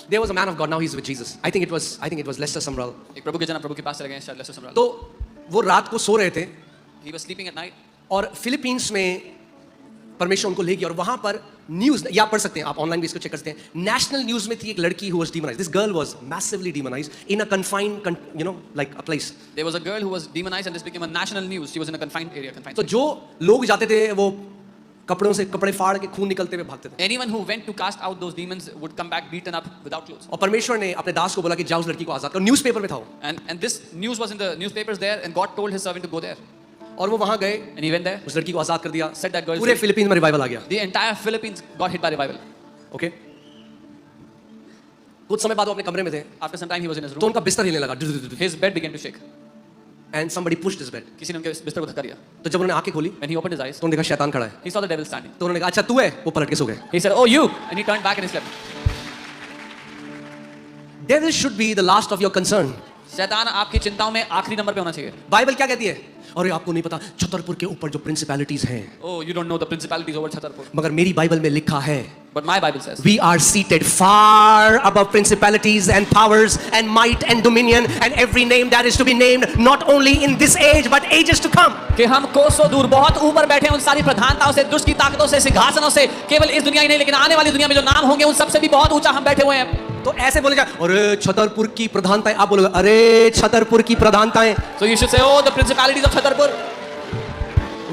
There was a man of God, now he's with Jesus. I think it was Lester Sumrall. एक प्रभु के जन प्रभु के पास चले गए शायद लेस्टर समराल. तो वो रात को सो रहे थे He was sleeping at night. और फिलीपींस में परमेश्वर उनको ले गया और वहां पर न्यूज, या पढ़ सकते हैं आप ऑनलाइन भी इसको चेक कर सकते हैं, नेशनल न्यूज में थी एक लड़की who was demonized. This girl was massively demonized in a confined, like a place. There was a girl who was demonized and this became a national news. She was in a confined area. तो जो लोग जाते थे वो कपड़ों से कपड़े फाड़ के खून निकलते हुए भागते थे. Anyone who went to cast out those demons would come back beaten up without clothes. और परमेश्वर ने अपने दास को बोला कि जाओ उस लड़की को आजाद करो. न्यूज़पेपर में था वो. And this news was in the newspapers there, and God told His servant to go there. और वो वहां गए, And he went there. उस लड़की को आजाद कर दिया. Set that girl पूरे free. फिलीपींस में रिवाइवल आ गया. The entire Philippines got hit by revival. Okay. कुछ समय बाद वो अपने कमरे में थे. After some time, he was in his तो room. उनका बिस्तर हिलने लगा. His bed began to shake. And somebody pushed his bed. किसी ने उनके बिस्तर को धक्का दिया. तो जब उन्होंने आंखें खोली When he opened his eyes, तो उन्होंने देखा शैतान खड़ा है. he saw the devil standing. तो उन्होंने कहा अच्छा तू है. वो पलट के सो गए. He said, "Oh, you!" And he turned back and he slept. Devil should be the last of your concern. शैतान आपकी चिंताओं में आखिरी नंबर पे होना चाहिए. बाइबल क्या कहती है? अरे आपको नहीं पता छतरपुर के ऊपर जो प्रिंसिपैलिटीज हैं, Oh, you don't know the principalities over Chhatarpur. मगर मेरी बाइबल में लिखा है But my Bible says, we are seated far above principalities and powers and might and dominion and every name that is to be named, not only in this age but ages to come. कि हम कोसों दूर बहुत ऊपर बैठे हैं उन सारी प्रधानताओं से, दुष्ट की ताकतों से, सिंहासनों से, केवल इस दुनिया ही नहीं लेकिन आने वाली दुनिया में जो नाम होंगे उन सबसे भी बहुत ऊंचा हम बैठे हुए हैं. तो ऐसे बोलेगा अरे छतरपुर की प्रधानताएं, आप बोलोगे अरे छतरपुर की प्रधानताएं. So you should say, oh, the principalities of Chhatarpur.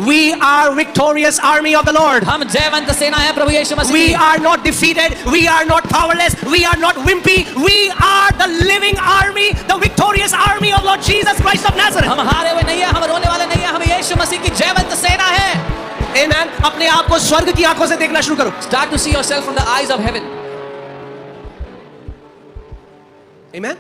We are victorious army of the Lord. हम जयवंत सेना है प्रभु यीशु मसीह We की. are not defeated. We are not powerless. We are not wimpy. We are the living army, the victorious army of Lord Jesus Christ of Nazareth. हम हारे हुए नहीं है, हम रोने वाले नहीं है, हम यीशु मसीह की जयवंत सेना है. Amen. अपने आप को स्वर्ग की आंखों से देखना शुरू करो. Start to see yourself from the eyes of heaven. Amen.